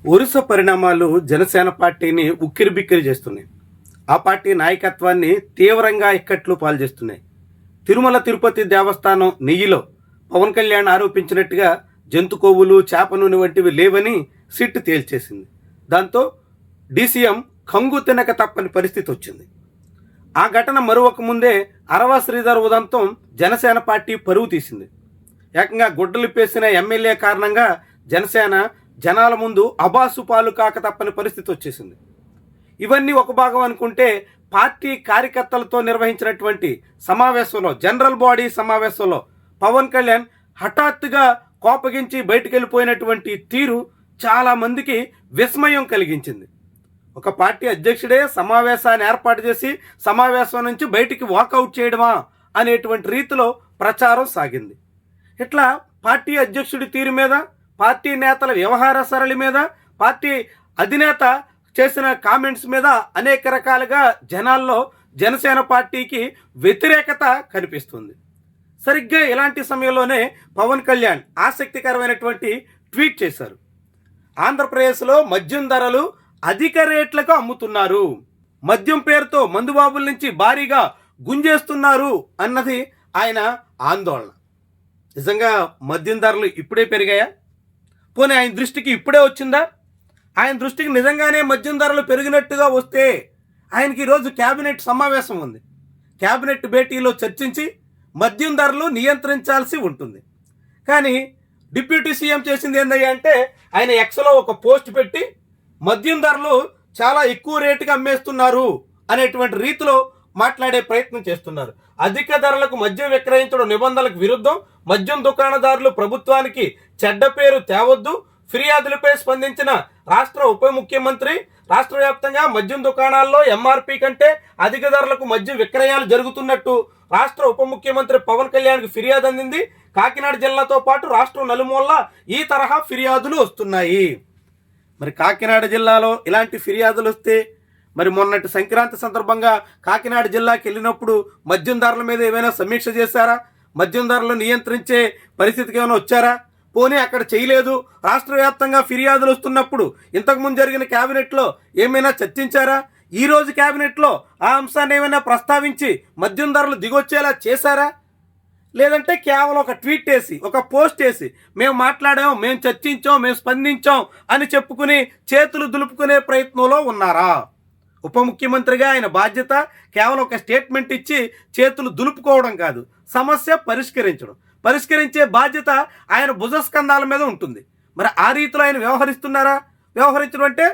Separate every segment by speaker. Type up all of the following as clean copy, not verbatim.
Speaker 1: వరుస పరిణామాలు జనసేన పార్టీని ఉక్కిరిబిక్కిరి చేస్తున్నాయి. ఆ పార్టీ నాయకత్వాన్ని తీవ్రంగా ఇక్కట్లు పాలు చేస్తున్నాయి. తిరుమల తిరుపతి దేవస్థానం నెయ్యిలో పవన్ కళ్యాణ్ ఆరోపించినట్టుగా జంతు కొవ్వులు, చేప నూనె వంటివి లేవని సిట్ తేల్చేసింది. దాంతో డీసీఎం కంగు తినక తప్పని పరిస్థితి వచ్చింది. ఆ ఘటన మరొక ముందే అరవ శ్రీధర్ ఉదంతం జనసేన పార్టీ పరువు తీసింది. ఏకంగా గుడ్డలిప్పేసిన ఎమ్మెల్యే కారణంగా జనసేన జనాల ముందు అబాసు పాలు కాక తప్పని పరిస్థితి వచ్చేసింది. ఇవన్నీ ఒక భాగం అనుకుంటే, పార్టీ కార్యకర్తలతో నిర్వహించినటువంటి సమావేశంలో, జనరల్ బాడీ సమావేశంలో పవన్ కళ్యాణ్ హఠాత్తుగా కోపగించి బయటికి వెళ్ళిపోయినటువంటి తీరు చాలా మందికి విస్మయం కలిగించింది. ఒక పార్టీ అధ్యక్షుడే సమావేశాన్ని ఏర్పాటు చేసి సమావేశం నుంచి బయటికి వాకౌట్ చేయడమా అనేటువంటి రీతిలో ప్రచారం సాగింది. ఇట్లా పార్టీ అధ్యక్షుడి తీరు మీద, పార్టీ నేతల వ్యవహార సరళి మీద, పార్టీ అధినేత చేసిన కామెంట్స్ మీద అనేక రకాలుగా జనాల్లో జనసేన పార్టీకి వ్యతిరేకత కనిపిస్తుంది. సరిగ్గా ఇలాంటి సమయంలోనే పవన్ కళ్యాణ్ ఆసక్తికరమైనటువంటి ట్వీట్ చేశారు. ఆంధ్రప్రదేశ్లో మద్యం ధరలు అధిక రేట్లకు అమ్ముతున్నారు, మద్యం పేరుతో మందుబాబుల నుంచి భారీగా గుంజేస్తున్నారు అన్నది ఆయన ఆందోళన. నిజంగా మద్యం ధరలు ఇప్పుడే పెరిగాయా? పోనీ ఆయన దృష్టికి ఇప్పుడే వచ్చిందా? ఆయన దృష్టికి నిజంగానే మద్యం ధరలు పెరిగినట్టుగా వస్తే ఆయనకి ఈరోజు క్యాబినెట్ సమావేశం ఉంది. క్యాబినెట్ భేటీలో చర్చించి మద్యం ధరలు నియంత్రించాల్సి ఉంటుంది. కానీ డిప్యూటీ సీఎం చేసింది ఏందయ్యా అంటే, ఆయన ఎక్స్లో ఒక పోస్ట్ పెట్టి మద్యం ధరలు చాలా ఎక్కువ రేటుగా అమ్మేస్తున్నారు అనేటువంటి రీతిలో మాట్లాడే ప్రయత్నం చేస్తున్నారు. అధిక ధరలకు మద్యం విక్రయించడం నిబంధనలకు విరుద్ధం, మద్యం దుకాణదారులు ప్రభుత్వానికి చెడ్డ పేరు తేవద్దు, ఫిర్యాదులపై స్పందించిన రాష్ట్ర ఉప ముఖ్యమంత్రి రాష్ట్ర వ్యాప్తంగా మద్యం దుకాణాల్లో ఎంఆర్పీ కంటే అధిక ధరలకు మద్యం విక్రయాలు జరుగుతున్నట్టు రాష్ట్ర ఉప ముఖ్యమంత్రి పవన్ కళ్యాణ్కి ఫిర్యాదు అందింది. కాకినాడ జిల్లాతో పాటు రాష్ట్రం నలుమూలలా ఈ తరహా ఫిర్యాదులు వస్తున్నాయి. మరి కాకినాడ జిల్లాలో ఇలాంటి ఫిర్యాదులు వస్తే, మరి మొన్నటి సంక్రాంతి సందర్భంగా కాకినాడ జిల్లాకి వెళ్ళినప్పుడు మద్యం ధరల మీద ఏమైనా సమీక్ష చేశారా? మద్యం ధరలు నియంత్రించే పరిస్థితికి ఏమైనా వచ్చారా? పోనీ అక్కడ చేయలేదు. రాష్ట్ర వ్యాప్తంగా ఫిర్యాదులు వస్తున్నప్పుడు ఇంతకుముందు జరిగిన క్యాబినెట్లో ఏమైనా చర్చించారా? ఈరోజు క్యాబినెట్లో ఆ అంశాన్ని ఏమైనా ప్రస్తావించి మద్యం ధరలు దిగొచ్చేలా చేశారా? లేదంటే కేవలం ఒక ట్వీట్ వేసి, ఒక పోస్ట్ వేసి, మేము మాట్లాడాం, మేము చర్చించాం, మేము స్పందించాం అని చెప్పుకుని చేతులు దులుపుకునే ప్రయత్నంలో ఉన్నారా? ఉప ముఖ్యమంత్రిగా ఆయన బాధ్యత కేవలం ఒక స్టేట్మెంట్ ఇచ్చి చేతులు దులుపుకోవడం కాదు, సమస్య పరిష్కరించడం. పరిష్కరించే బాధ్యత ఆయన భుజస్కంధాల మీద ఉంటుంది. మరి ఆ రీతిలో ఆయన వ్యవహరిస్తున్నారా? వ్యవహరించడం అంటే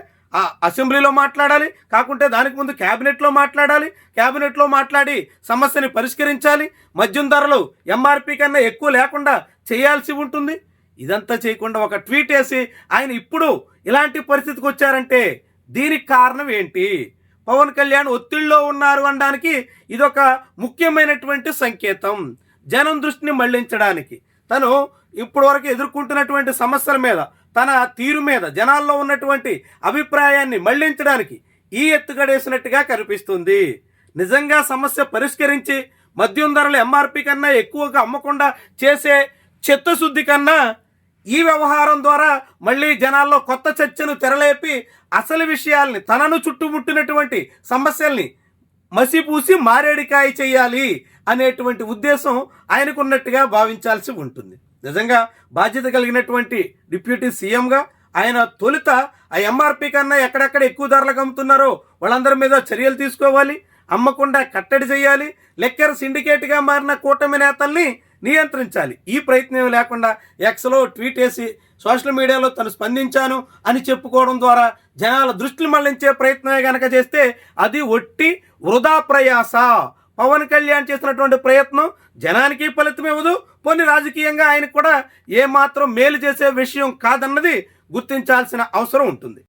Speaker 1: అసెంబ్లీలో మాట్లాడాలి, కాకుంటే దానికి ముందు క్యాబినెట్లో మాట్లాడాలి, క్యాబినెట్లో మాట్లాడి సమస్యని పరిష్కరించాలి, మద్యం ధరలు ఎంఆర్పీ కన్నా ఎక్కువ లేకుండా చేయాల్సి ఉంటుంది. ఇదంతా చేయకుండా ఒక ట్వీట్ వేసి ఆయన ఇప్పుడు ఇలాంటి పరిస్థితికి వచ్చారంటే దీనికి కారణం ఏంటి? పవన్ కళ్యాణ్ ఒత్తిడిలో ఉన్నారు అనడానికి ఇదొక ముఖ్యమైనటువంటి సంకేతం. జనం దృష్టిని మళ్లించడానికి, తను ఇప్పటి వరకు ఎదుర్కొంటున్నటువంటి సమస్యల మీద, తన తీరు మీద జనాల్లో ఉన్నటువంటి అభిప్రాయాన్ని మళ్లించడానికి ఈ ఎత్తుగడేసినట్టుగా కనిపిస్తుంది. నిజంగా సమస్య పరిష్కరించి మద్యం ధరలు ఎంఆర్పీ కన్నా ఎక్కువగా అమ్మకుండా చేసే చిత్తశుద్ధి కన్నా ఈ వ్యవహారం ద్వారా మళ్ళీ జనాల్లో కొత్త చర్చను తెరలేపి అసలు విషయాల్ని, తనను చుట్టుముట్టినటువంటి సమస్యల్ని మసిపూసి మారేడికాయ చేయాలి అనేటువంటి ఉద్దేశం ఆయనకున్నట్టుగా భావించాల్సి ఉంటుంది. నిజంగా బాధ్యత కలిగినటువంటి డిప్యూటీ సీఎంగా ఆయన తొలుత ఆ ఎంఆర్పీ కన్నా ఎక్కడెక్కడ ఎక్కువ ధరలకు అమ్ముతున్నారో వాళ్ళందరి మీద చర్యలు తీసుకోవాలి, అమ్మకుండా కట్టడి చేయాలి, లెక్కర్ సిండికేట్గా మారిన కూటమి నేతల్ని నియంత్రించాలి. ఈ ప్రయత్నం లేకుండా ఎక్స్లో ట్వీట్ వేసి సోషల్ మీడియాలో తను స్పందించాను అని చెప్పుకోవడం ద్వారా జనాల దృష్టిని మళ్లించే ప్రయత్నమే కనుక చేస్తే అది ఒట్టి వృధా ప్రయాస. పవన్ కళ్యాణ్ చేసినటువంటి ప్రయత్నం జనానికి ఫలితం ఇవ్వదు, కొన్ని రాజకీయంగా ఆయనకు కూడా ఏమాత్రం మేలు చేసే విషయం కాదన్నది గుర్తించాల్సిన అవసరం ఉంటుంది.